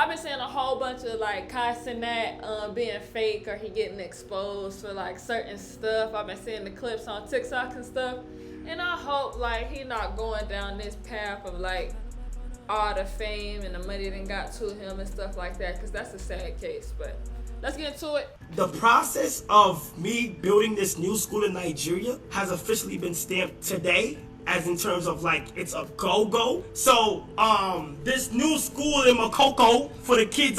I've been seeing a whole bunch of like Cenat being fake or he getting exposed for like certain stuff. I've been seeing the clips on TikTok and stuff, and I hope like he not going down this path of like all the fame and the money that got to him and stuff like that, because that's a sad case. But let's get into it. The process of me building this new school in Nigeria has officially been stamped today, as in terms of like it's a go-go. So this new school in Makoko for the kids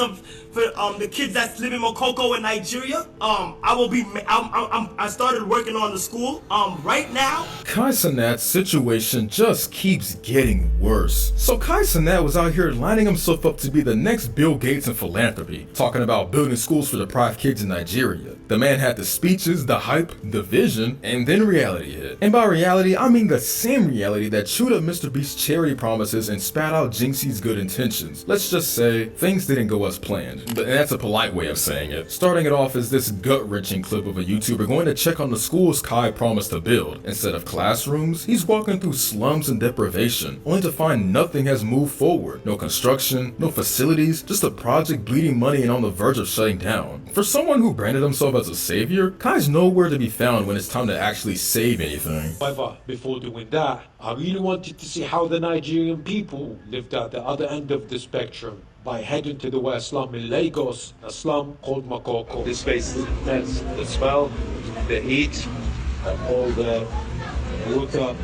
that's live in Makoko in Nigeria, I started working on the school right now. Cenat's situation just keeps getting worse. So Cenat was out here lining himself up to be the next Bill Gates in philanthropy, talking about building schools for deprived kids in Nigeria. The man had the speeches, the hype, the vision, and then reality hit. And by reality, I mean the same reality that chewed up Mr. Beast's charity promises and spat out Jinxie's good intentions. Let's just say, things didn't go as planned. But that's a polite way of saying it. Starting it off is this gut-wrenching clip of a YouTuber going to check on the schools Kai promised to build. Instead of classrooms, he's walking through slums and deprivation, only to find nothing has moved forward. No construction, no facilities, just a project bleeding money and on the verge of shutting down. For someone who branded himself as a savior, Kai's nowhere to be found when it's time to actually save anything. However, before doing that, I really wanted to see how the Nigerian people lived at the other end of the spectrum by heading to the worst slum in Lagos, a slum called Makoko. This place is intense. The smell, the heat, and all the water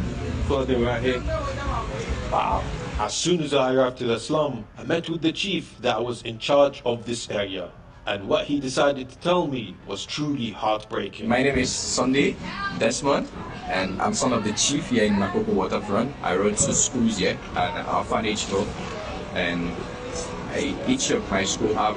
flooding right here. Wow. As soon as I arrived to the slum, I met with the chief that was in charge of this area. And what he decided to tell me was truly heartbreaking. My name is Sunday Desmond, and I'm son of the chief here in Makoko Waterfront. I run 2 schools here at Orphanage Road, and each of my school have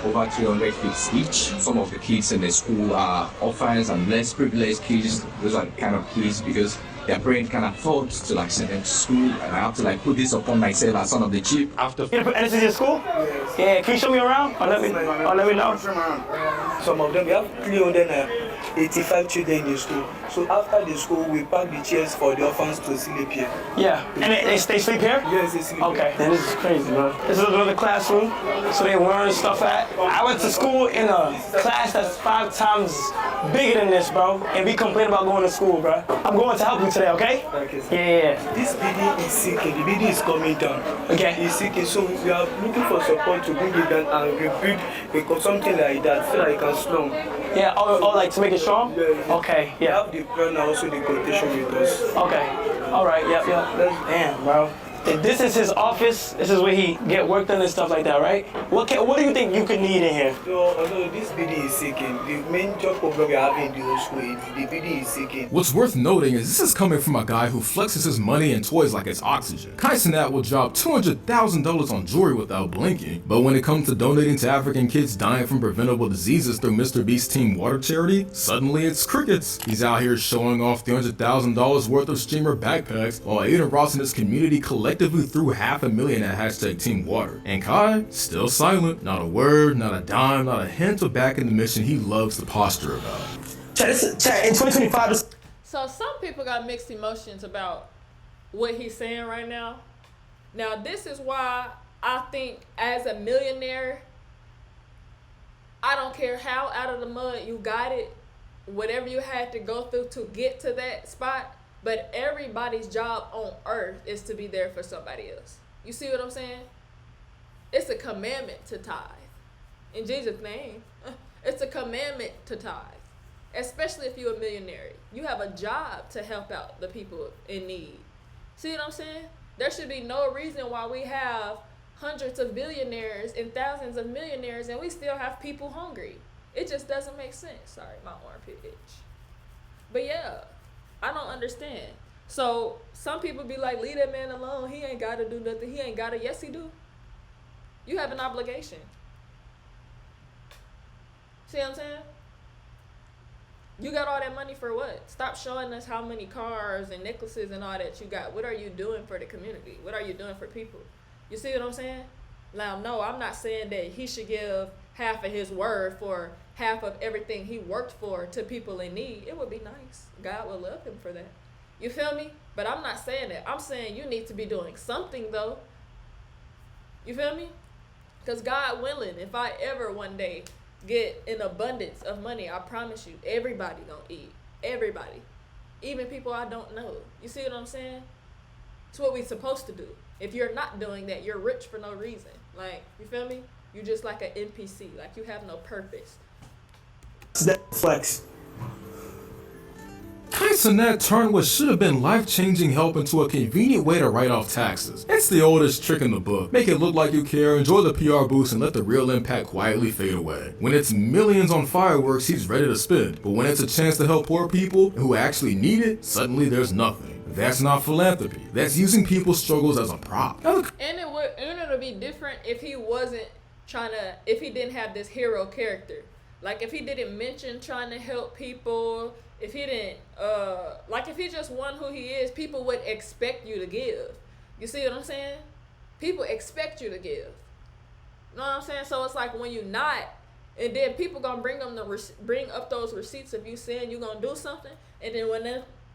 over 300 kids each. Some of the kids in the school are orphans and less privileged kids. Those are the kind of kids because their parents can afford to like send them to school, and I have to like put this upon myself as son of the chief. After And this is your school? Yes. Yeah, can you show me around? Or let me know. Some of them, we have 385 children in the school. So after the school, we pack the chairs for the orphans to sleep here. Yeah, and they sleep here? Yes, they sleep okay. here. Then this is crazy, bro. This is another classroom, so they learn stuff at. I went to school in a class that's 5 times bigger than this, bro, and we complain about going to school, bro. I'm going to help you today, okay? Okay, sir. Yeah. This building is sinking. The building is coming down. Okay. It's sinking, so we are looking for support to bring it down and rebuild something like that so that it can slum. Yeah, or like to make it strong? Yeah. Okay, We yeah. have the plan and also the quotation with us. Okay. All right, yep. Damn, bro. If this is his office, this is where he get work done and stuff like that, right? What do you think you could need in here? So, although this building is sinking, the main job problem we are having in the whole school is the building is sinking. What's worth noting is this is coming from a guy who flexes his money and toys like it's oxygen. Cenat will drop $200,000 on jewelry without blinking, but when it comes to donating to African kids dying from preventable diseases through Mr. Beast's Team Water charity, suddenly it's crickets. He's out here showing off $300,000 worth of streamer backpacks, while Aiden Ross and his community collectively threw $500,000 at hashtag Team Water. And Kai, still silent, not a word, not a dime, not a hint of backing the mission he loves to posture about. Chat, in 2025, So some people got mixed emotions about what he's saying right now. Now this is why I think as a millionaire, I don't care how out of the mud you got it, whatever you had to go through to get to that spot, but everybody's job on earth is to be there for somebody else. You see what I'm saying? It's a commandment to tithe. In Jesus' name, it's a commandment to tithe. Especially if you're a millionaire. You have a job to help out the people in need. See what I'm saying? There should be no reason why we have hundreds of billionaires and thousands of millionaires and we still have people hungry. It just doesn't make sense. Sorry, my armpit itch. But yeah, I don't understand. So some people be like, leave that man alone. He ain't got to do nothing. He ain't got to. Yes, he do. You have an obligation. See what I'm saying? You got all that money for what? Stop showing us how many cars and necklaces and all that you got. What are you doing for the community? What are you doing for people? You see what I'm saying? Now, no, I'm not saying that he should give half of his word for half of everything he worked for to people in need. It would be nice. God would love him for that. You feel me? But I'm not saying that. I'm saying you need to be doing something, though. You feel me? Because God willing, if I ever one day get an abundance of money, I promise you, everybody gonna eat. Everybody. Even people I don't know. You see what I'm saying? It's what we supposed to do. If you're not doing that, you're rich for no reason. Like, you feel me? You're just like an NPC. Like, you have no purpose. That flex. Cenat turned what should have been life-changing help into a convenient way to write off taxes. It's the oldest trick in the book. Make it look like you care, enjoy the PR boost, and let the real impact quietly fade away. When it's millions on fireworks, he's ready to spend. But when it's a chance to help poor people who actually need it, suddenly there's nothing. That's not philanthropy. That's using people's struggles as a prop. And it would be different if he wasn't if he didn't have this hero character. Like, if he didn't mention trying to help people, if he didn't, if he just won who he is, people would expect you to give. You see what I'm saying? People expect you to give. You know what I'm saying? So it's like when you're not, and then people gonna bring up those receipts of you saying you gonna do something, and then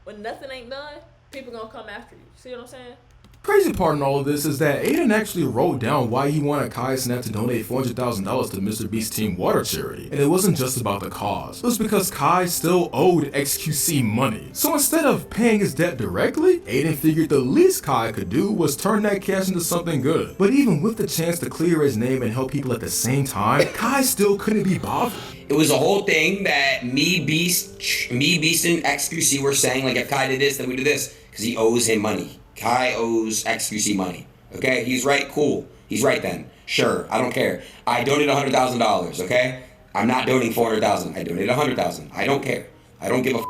when nothing ain't done, people gonna come after you. See what I'm saying? Crazy part in all of this is that Aiden actually wrote down why he wanted Cenat to donate $400,000 to Mr. Beast's Team Water charity, and it wasn't just about the cause. It was because Kai still owed XQC money. So instead of paying his debt directly, Aiden figured the least Kai could do was turn that cash into something good. But even with the chance to clear his name and help people at the same time, Kai still couldn't be bothered. It was a whole thing that me, Beast, and XQC were saying, like, if Kai did this, then we do this, because he owes him money. Kai owes XQC money. Okay? He's right, cool. He's right then. Sure, I don't care. I donated $100,000, okay? I'm not donating $400,000. I donated $100,000. I don't care. I don't give a f.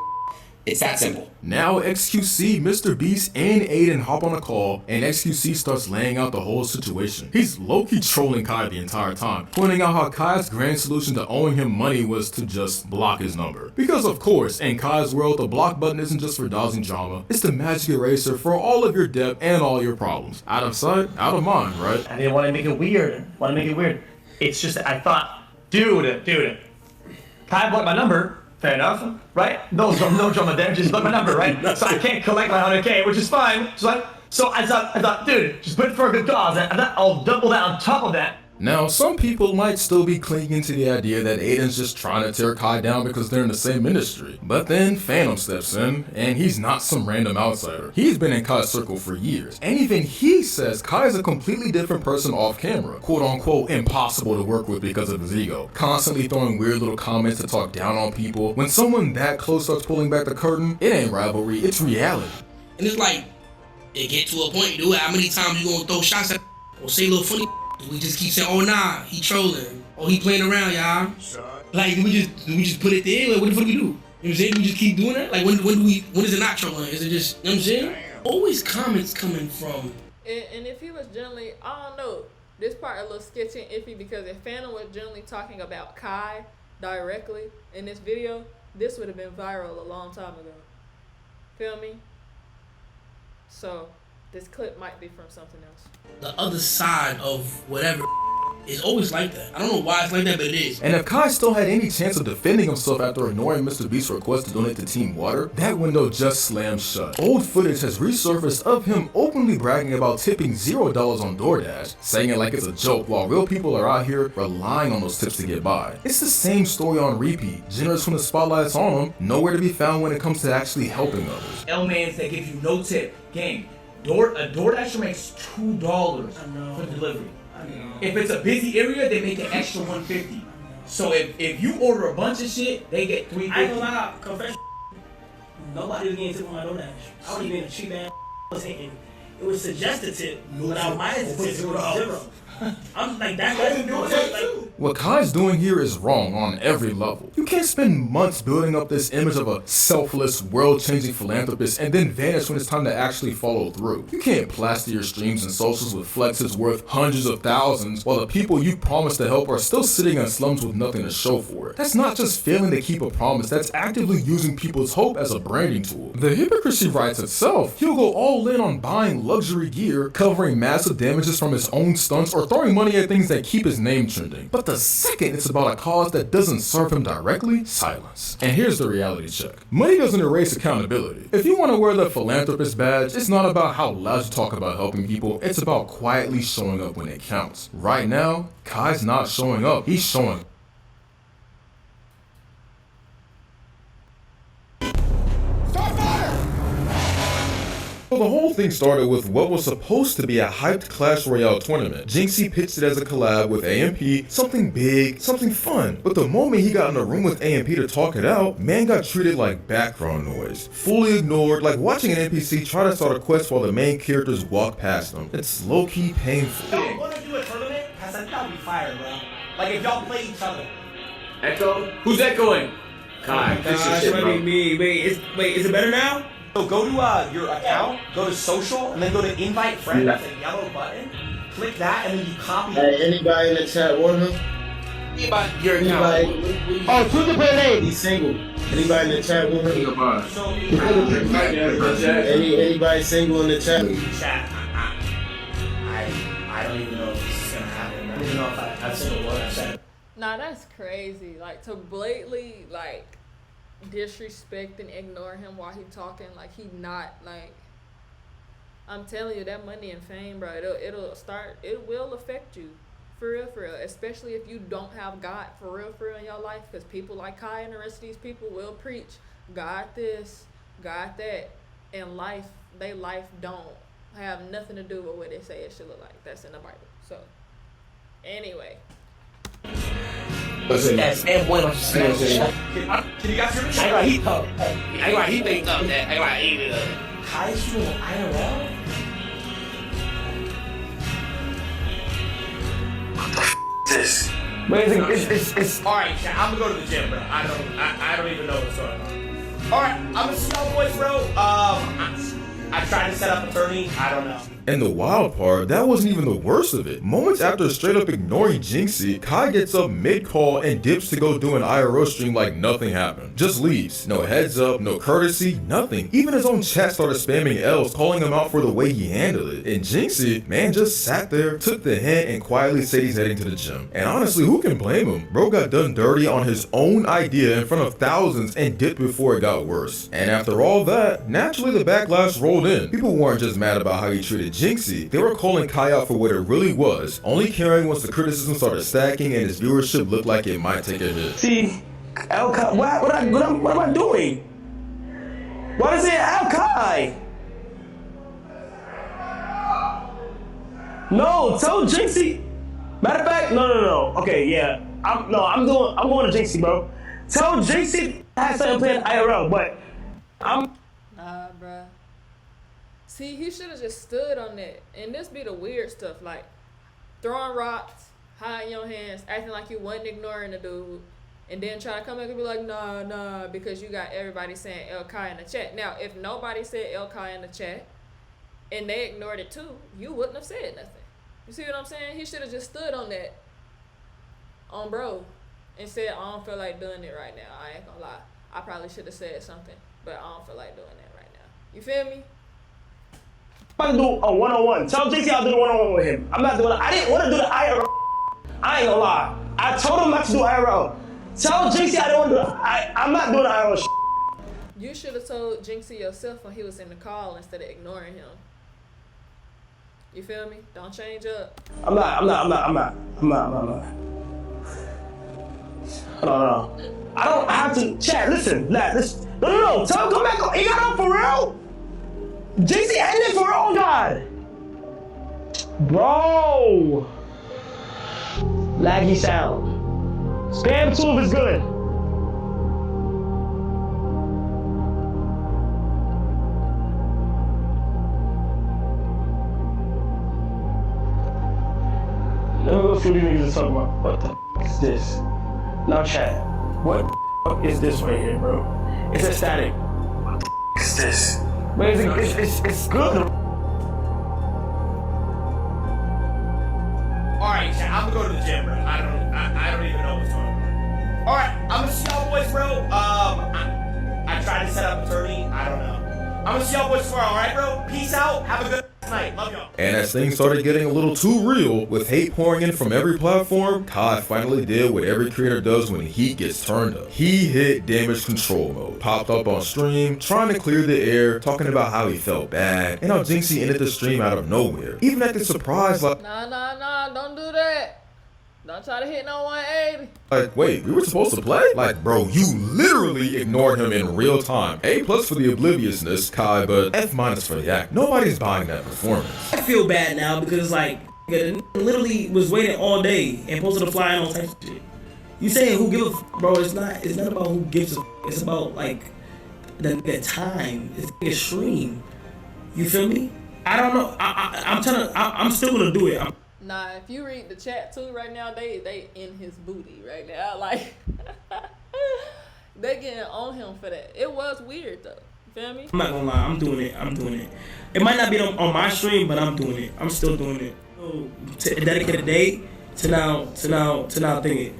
It's that simple. Now XQC, Mr. Beast, and Aiden hop on a call, and XQC starts laying out the whole situation. He's low-key trolling Kai the entire time, pointing out how Kai's grand solution to owing him money was to just block his number. Because of course, in Kai's world, the block button isn't just for dodging drama, it's the magic eraser for all of your debt and all your problems. Out of sight, out of mind, right? I didn't want to make it weird. It's just that I thought, dude, Kai blocked my number. Fair enough, right? No drama there, just blocked my number, right? So I can't collect my 100K, which is fine. So I thought, dude, just put it for a good cause, and I'll double that on top of that. Now, some people might still be clinging to the idea that Aiden's just trying to tear Kai down because they're in the same industry. But then Phantom steps in, and he's not some random outsider. He's been in Kai's circle for years, and even he says Kai's a completely different person off camera. Quote unquote impossible to work with because of his ego. Constantly throwing weird little comments to talk down on people. When someone that close starts pulling back the curtain, it ain't rivalry, it's reality. And it's like, it get to a point, dude, how many times you gonna throw shots at or say little funny we just keep saying, oh nah, he trolling. Oh, he playing around, y'all. Like, do we just put it there? Like, what do we do? You know what I'm saying? We just keep doing that? Like, when is it not trolling? Is it just, you know what I'm saying? Always comments coming from. And if he was generally, I don't know, this part a little sketchy and iffy, because if Phantom was generally talking about Kai directly in this video, this would have been viral a long time ago. Feel me? So, this clip might be from something else. The other side of whatever is always like that. I don't know why it's like that, but it is. And if Kai still had any chance of defending himself after ignoring Mr. Beast's request to donate to Team Water, that window just slammed shut. Old footage has resurfaced of him openly bragging about tipping $0 on DoorDash, saying it like it's a joke while real people are out here relying on those tips to get by. It's the same story on repeat, generous when the spotlight's on him, nowhere to be found when it comes to actually helping others. L-Mans that give you no tip. Gang, a DoorDasher makes $2 for delivery. If it's a busy area, they make an extra $150. So if you order a bunch of shit, they get $350. I ain't gonna lie, confession. Nobody was getting tip on my DoorDash. I was even a cheap ass was hitting. It was suggested tip, but I minus the tip, it was $0. I'm like, that wasn't doing it. What Kai's doing here is wrong on every level. You can't spend months building up this image of a selfless, world-changing philanthropist and then vanish when it's time to actually follow through. You can't plaster your streams and socials with flexes worth hundreds of thousands while the people you promised to help are still sitting in slums with nothing to show for it. That's not just failing to keep a promise, that's actively using people's hope as a branding tool. The hypocrisy writes itself. He'll go all in on buying luxury gear, covering massive damages from his own stunts, or throwing money at things that keep his name trending. But the second it's about a cause that doesn't serve him directly, silence. And here's the reality check. Money doesn't erase accountability. If you want to wear the philanthropist badge, it's not about how loud you talk about helping people, it's about quietly showing up when it counts. Right now, Kai's not showing up, he's showing up. Well, the whole thing started with what was supposed to be a hyped Clash Royale tournament. Jinxie pitched it as a collab with AMP, something big, something fun. But the moment he got in the room with AMP to talk it out, man got treated like background noise. Fully ignored, like watching an NPC try to start a quest while the main characters walk past them. It's low-key painful. Y'all wanna do a tournament? Cause I think that'd be fire, bro. Like if y'all play each other. Echo? Who's echoing? Kai. Gosh, it might be me. Wait, is it better now? So go to your account, go to social, and then go to invite friend. That's a yellow button. Click that, and then you copy it. Anybody in the chat want him? Anybody, your account. Oh, choose the player name. He's single. Anybody in the chat want him? So, anybody single in the chat? Chat. I don't even know if this is gonna happen. I don't even know if I've said a word I said. Nah, that's crazy. Like, to blatantly, like, disrespect and ignore him while he talking, like, he not, like, I'm telling you, that money and fame, bro, it will affect you. For real, especially if you don't have God for real in your life, because people like Kai and the rest of these people will preach God this, God that, and life don't have nothing to do with what they say it should look like. That's in the Bible. So, anyway. That's and bueno. Can you guys hear me? I got heat up. I got heat baked up that. I got heat up. Kai's doing IRL? This. It's alright, I'm gonna go to the gym, bro. I don't even know what's going on. Alright, I'm gonna see y'all boys, bro. I tried to set up a tourney, I don't know. And the wild part, that wasn't even the worst of it. Moments after straight up ignoring Jinxie, Kai gets up mid-call and dips to go do an IRL stream like nothing happened. Just leaves. No heads up, no courtesy, nothing. Even his own chat started spamming L's, calling him out for the way he handled it. And Jinxie, man, just sat there, took the hint, and quietly said he's heading to the gym. And honestly, who can blame him? Bro got done dirty on his own idea in front of thousands and dipped before it got worse. And after all that, naturally the backlash rolled in. People weren't just mad about how he treated Jinxie, they were calling Kai out for what it really was, only caring once the criticism started stacking and his viewership looked like it might take a hit. See, El Kai, what am I doing? Why is it El Kai? No, tell Jinxie. Matter of fact, no. Okay, yeah. I'm going to Jinxie, bro. Tell Jinxie I have something playing IRL, but I'm. Nah, bruh. See, he should have just stood on that. And this be the weird stuff, like throwing rocks, hiding your hands, acting like you wasn't ignoring the dude, and then try to come back and be like, nah, because you got everybody saying El Kai in the chat. Now, if nobody said El Kai in the chat, and they ignored it too, you wouldn't have said nothing. You see what I'm saying? He should have just stood on that, on bro, and said, I don't feel like doing it right now. I ain't gonna lie. I probably should have said something, but I don't feel like doing that right now. You feel me? I'm about to do a one-on-one. Tell Jinxie I'll do the one-on-one with him. I'm not doing it. I didn't want to do the IRL. I ain't gonna lie. I told him not to do IRL. Tell Jinxie I don't want to do it. I'm not doing the IRL. You should have told Jinxie yourself when he was in the call instead of ignoring him. You feel me? Don't change up. I'm not. No. I don't have to. Chat, listen. No. Tell him come back on. He got on for real? Jinxie ended for real? Oh, God. Bro. Laggy sound. Spam 2 is good. Let me go see what these niggas are talking about. What the is this? Now chat. What the is this right here, bro? It's a static. What the is this? But it's good. Alright, chat, I'm gonna go to the gym, bro. I don't even know what's going on. Alright, I'm gonna see y'all boys, bro. I tried to set up a tourney. I don't know. I'm gonna see y'all boys tomorrow, alright, bro? Peace out. Have a good night. Love y'all. And as things started getting a little too real, with hate pouring in from every platform, Kai finally did what every creator does when heat gets turned up. He hit damage control mode, popped up on stream, trying to clear the air, talking about how he felt bad, and how Jinxie ended the stream out of nowhere. Even acting surprised like, Nah, don't do that. Don't try to hit no 180. like, wait, we were supposed to play? Like, bro, you literally ignored him in real time. A+ for the obliviousness, Kai, but F- for the act. Nobody's buying that performance. I feel bad now because like the literally was waiting all day and posted a fly on type of shit. You saying who give a bro? It's not about who gives a. It's about like the time. It's a stream. You feel me? I don't know. I'm still gonna do it. Nah, if you read the chat too right now, they in his booty right now. Like they getting on him for that. It was weird though. Feel me? I'm not gonna lie. I'm doing it. It might not be on my stream, but I'm doing it. I'm still doing it. So, dedicate a day to now thinking.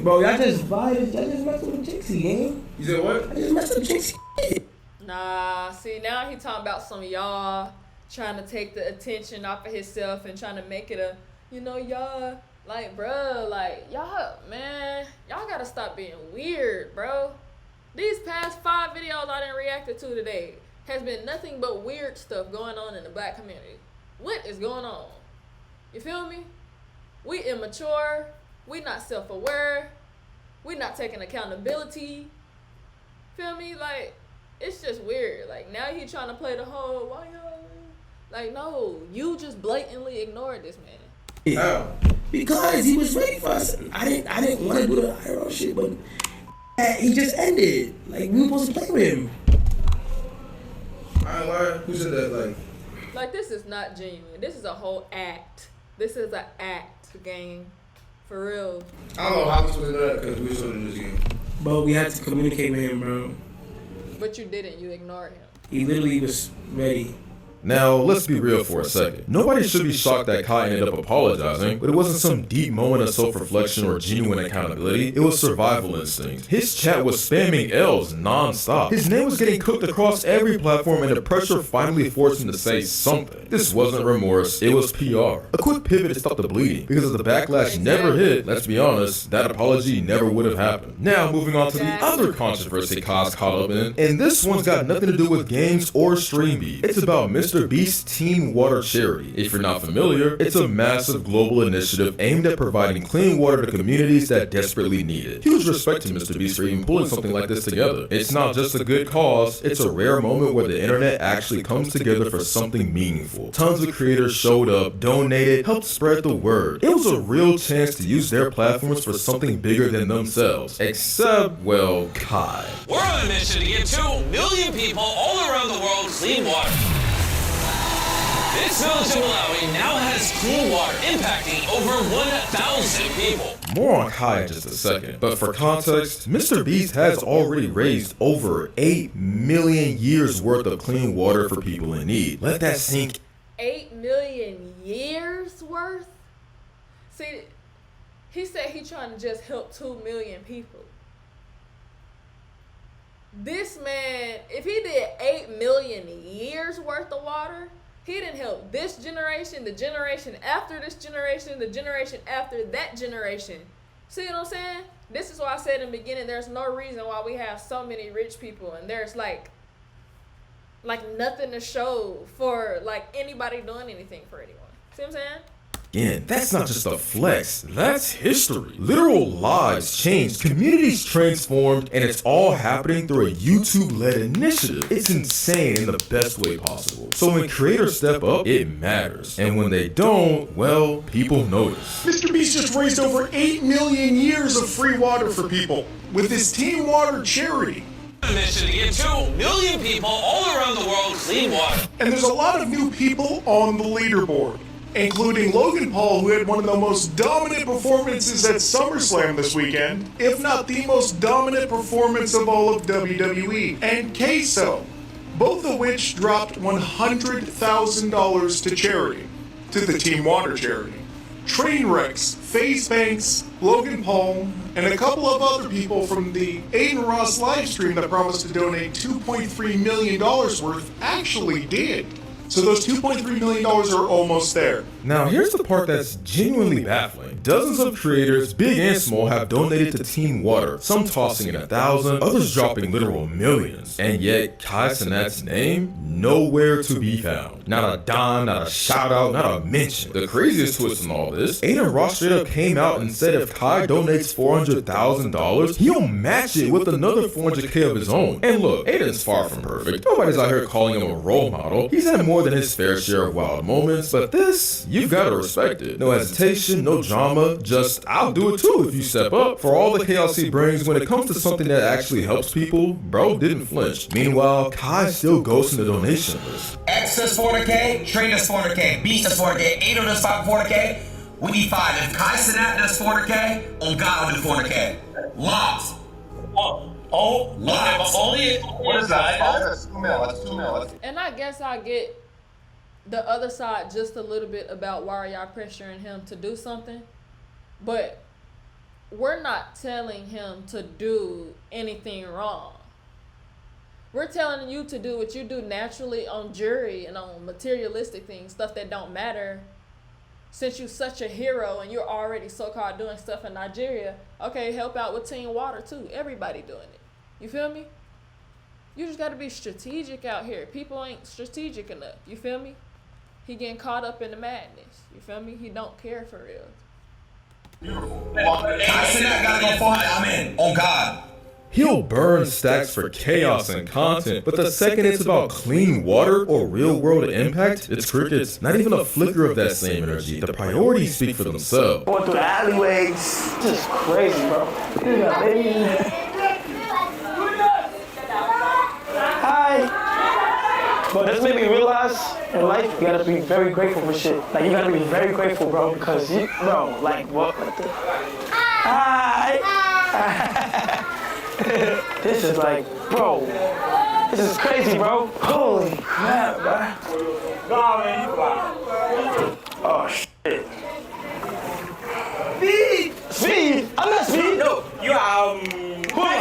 Bro, y'all just messed with the Jinxie, gang. You said what? I just messed with the Jinxie. Nah, see now he talking about some y'all trying to take the attention off of himself and trying to make it a, y'all, like, bruh, like, y'all, man, y'all gotta stop being weird, bro. These past 5 videos I done reacted to today has been nothing but weird stuff going on in the black community. What is going on? You feel me? We immature, we not self-aware, we not taking accountability. Feel me? Like, it's just weird. Like, now he trying to play the whole, why y'all? Like, no, you just blatantly ignored this man. Yeah. Because he was ready for us. I didn't want to do the IRL shit, but he just ended. Like, we were supposed to play with him. I ain't lying. Who said that? Like, this is not genuine. This is a whole act. This is an act, gang. For real. I don't know how we supposed to do that because we were supposed to do this game. But we had to communicate with him, bro. But you didn't. You ignored him. He literally was ready. Now, let's be real for a second. Nobody should be shocked that Kai ended up apologizing, but it wasn't some deep moment of self-reflection or genuine accountability. It was survival instinct. His chat was spamming L's non-stop. His name was getting cooked across every platform, and the pressure finally forced him to say something. This wasn't remorse, it was PR. A quick pivot to stop the bleeding, because if the backlash never hit, let's be honest, that apology never would have happened. Now, moving on to the other controversy Kai's caught up in, and this one's got nothing to do with games or stream beef. It's about Mr. Beast's Team Water Charity. If you're not familiar, it's a massive global initiative aimed at providing clean water to communities that desperately need it. Huge respect to Mr. Beast for even pulling something like this together. It's not just a good cause, it's a rare moment where the internet actually comes together for something meaningful. Tons of creators showed up, donated, helped spread the word. It was a real chance to use their platforms for something bigger than themselves. Except, well, Kai. We're on a mission to give 2 million people all around the world clean water. This village of Malawi now has clean water impacting over 1,000 people. More on Kai in just a second, but for context, Mr. Beast has already raised over 8 million years worth of clean water for people in need. Let that sink. 8 million years worth? See, he said he trying to just help 2 million people. This man, if he did 8 million years worth of water, he didn't help this generation, the generation after this generation, the generation after that generation. See what I'm saying? This is why I said in the beginning, there's no reason why we have so many rich people and there's like nothing to show for like anybody doing anything for anyone. See what I'm saying? Again, that's not just a flex, that's history. Literal lives changed, communities transformed, and it's all happening through a YouTube-led initiative. It's insane in the best way possible. So when creators step up, it matters. And when they don't, well, people notice. Mr. Beast just raised over 8 million years of free water for people with his Team Water charity. A mission to give 2 million people all around the world clean water. And there's a lot of new people on the leaderboard, including Logan Paul, who had one of the most dominant performances at SummerSlam this weekend, if not the most dominant performance of all of WWE, and Queso, both of which dropped $100,000 to charity, to the Team Water charity. Trainwrecks, FaZe Banks, Logan Paul, and a couple of other people from the Aiden Ross livestream that promised to donate $2.3 million worth actually did. So those $2.3 million are almost there. Now here's the part that's genuinely baffling. Dozens of creators, big and small, have donated to Team Water, some tossing in 1,000, others dropping literal millions. And yet, Kai Cenat's name, nowhere to be found. Not a dime, not a shout out, not a mention. The craziest twist in all this, Aiden Ross straight up came out and said if Kai donates $400,000, he'll match it with another $400K of his own. And look, Aiden's far from perfect. Nobody's out here calling him a role model. He's had more than his fair share of wild moments, but this, you've got to respect it. No hesitation, no drama, just I'll do it too if you step up. For all the chaos he brings, when it comes to something that actually helps people, bro didn't flinch. Meanwhile, Kai still goes in the donation list. X does 400K, Train does 400K, Beast does 400K, Ado does 400K. We need 5. If Kai Cenat does 400K, on God will do 400K. Locked. Oh, locked. but only What is that? That's 2 mil. That's 2 mil. And I guess I get the other side just a little bit about why are y'all pressuring him to do something, but we're not telling him to do anything wrong. We're telling you to do what you do naturally on jury and on materialistic things, stuff that don't matter. Since you're such a hero and you're already so-called doing stuff in Nigeria, okay, help out with Team Water too. Everybody doing it. You feel me? You just got to be strategic out here. People ain't strategic enough. You feel me? He getting caught up in the madness. You feel me? He don't care for real. Kai Cenat gotta go 400. I'm in. On God. He'll burn stacks for chaos and content, but the second it's about clean water or real world impact, it's crickets. Not even a flicker of that same energy. The priorities speak for themselves. Going through the alleyways, just crazy, bro. Hi. But this made me realize in life you gotta be very grateful for shit. Like you gotta be very grateful, bro, because you, bro, like what? Hi. This is like, bro, this is crazy, bro. Holy crap, bro. Oh shit. Speed. I'm not Speed. No, you are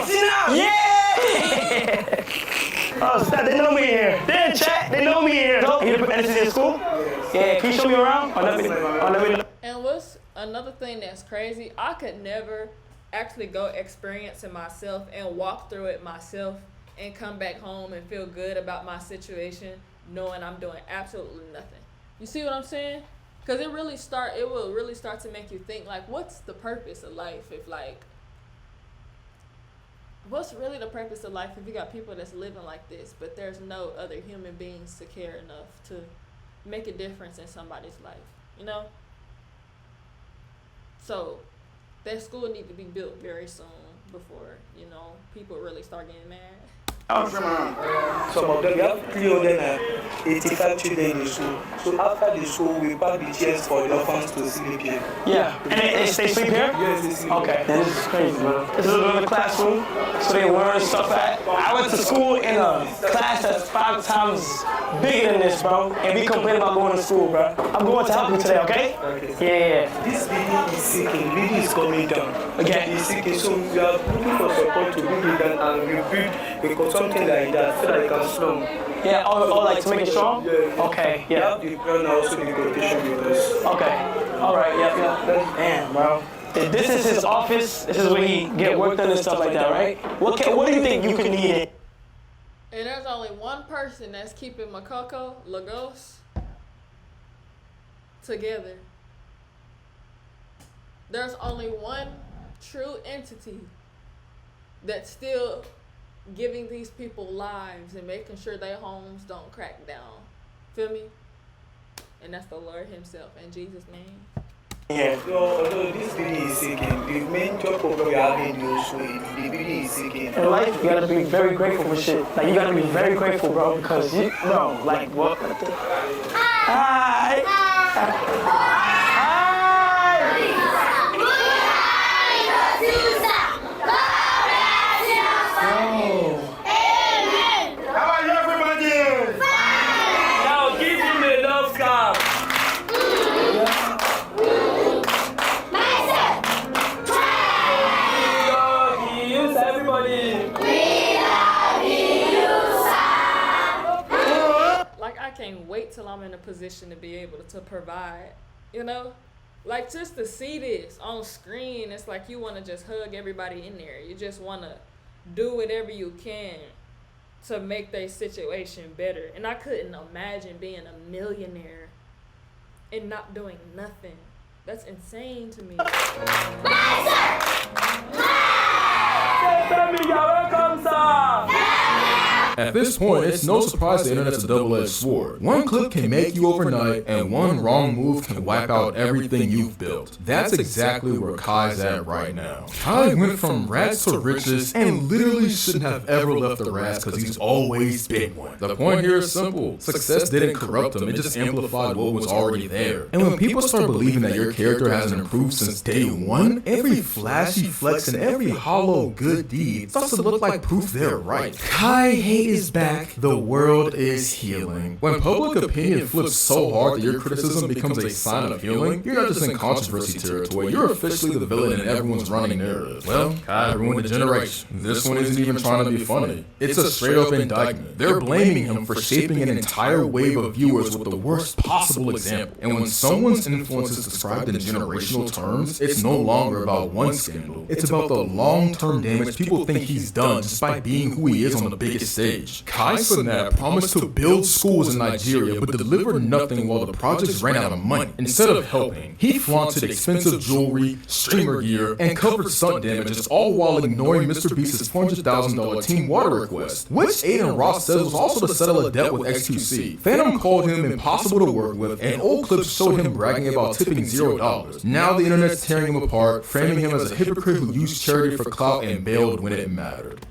Cenat. Yeah. Oh, stop. They know me here. They in chat. They know me here. You put anything in school? Yeah. Can you show me around? Or let me. And what's another thing that's crazy? I could never actually go experience it myself and walk through it myself and come back home and feel good about my situation knowing I'm doing absolutely nothing. You see what I'm saying? Because it will really start to make you think, like, what's the purpose of life if, like, what's really the purpose of life if you got people that's living like this, but there's no other human beings to care enough to make a difference in somebody's life, you know? So that school need to be built very soon before, you know, people really start getting mad. Some of them, we have 385 children in the school. So after the school, we pack the chairs for the orphans to sleep here. Yeah, and they sleep here? Yes, they sleep here. Okay, this is crazy, bro. This is another classroom, so they learn stuff at. I went to school in a class that's 5 times bigger than this, bro, and we complain about going to school, bro. I'm going to help you today, okay? Yeah. This building is sinking, building is coming down. Okay. It's sinking, so we are looking for support to build it down and rebuild something like that so that it can strong. Yeah, or like to make it strong? Yeah. Okay, yeah. We have the ground also the quotation with us. Okay. Alright, yeah. Damn, bro. This is his office. This is where he get work done and stuff like that, right? What do you think you could need? And there's only one person that's keeping Makoko, Lagos, together. There's only one true entity that's still giving these people lives and making sure their homes don't crack down. Feel me? And that's the Lord himself in Jesus' name. Yeah. So although this building is sinking, the main job problem we are having also the building is sinking. In life, you gotta be very grateful for shit. Like you gotta be very grateful, bro, because you, bro, like what? Hi. can't wait till I'm in a position to be able to provide, you know? Like, just to see this on screen, it's like you want to just hug everybody in there. You just want to do whatever you can to make their situation better. And I couldn't imagine being a millionaire and not doing nothing. That's insane to me. At this point, it's no surprise the internet's a double-edged sword. One click can make you overnight, and one wrong move can wipe out everything you've built. That's exactly where Kai's at right now. Kai went from rags to riches and literally shouldn't have ever left the rags because he's always been one. The point here is simple. Success didn't corrupt him, it just amplified what was already there. And when people start believing that your character hasn't improved since day one, every flashy flex and every hollow good deed starts to look like proof they're right. Kai is back, the world is healing. When public opinion flips so hard that your criticism becomes a sign of healing, you're not just in controversy territory, you're officially the villain in everyone's running narrative. Well, Kai ruined a generation. This one isn't even trying to be funny. It's a straight up indictment. They're blaming him for shaping an entire wave of viewers with the worst possible example. And when someone's influence is described in generational terms, it's no longer about one scandal. It's about the long-term damage people think he's done just by being who he is on the biggest stage. Kai Cenat promised to build schools in Nigeria but delivered nothing while the projects ran out of money. Instead of helping, he flaunted expensive jewelry, streamer gear, and covered stunt damages, all while ignoring Mr. Beast's $400,000 team water request, which Aiden Ross says was also to settle a debt with X2C. Phantom called him impossible to work with, and old clips showed him bragging about tipping $0. Now the internet's tearing him apart, framing him as a hypocrite who used charity for clout and bailed when it mattered.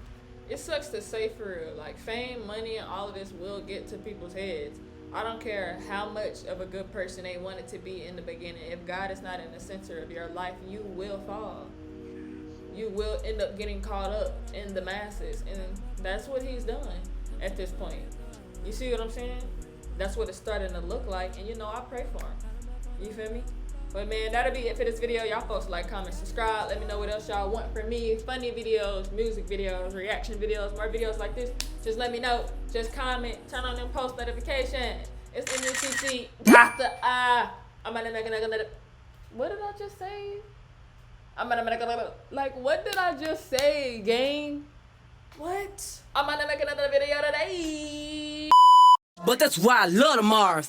It sucks to say for real, like fame, money, and all of this will get to people's heads. I don't care how much of a good person they wanted to be in the beginning. If God is not in the center of your life, you will fall. You will end up getting caught up in the masses. And that's what he's done at this point. You see what I'm saying? That's what it's starting to look like. And you know, I pray for him. You feel me? But man, that'll be it for this video. Y'all folks like, comment, subscribe. Let me know what else y'all want from me. Funny videos, music videos, reaction videos, more videos like this. Just let me know. Just comment. Turn on them post notifications. It's MUTC. Got the what did I just say? Like, what did I just say, gang? What? I'm gonna make another video today. But that's why I love the Mars.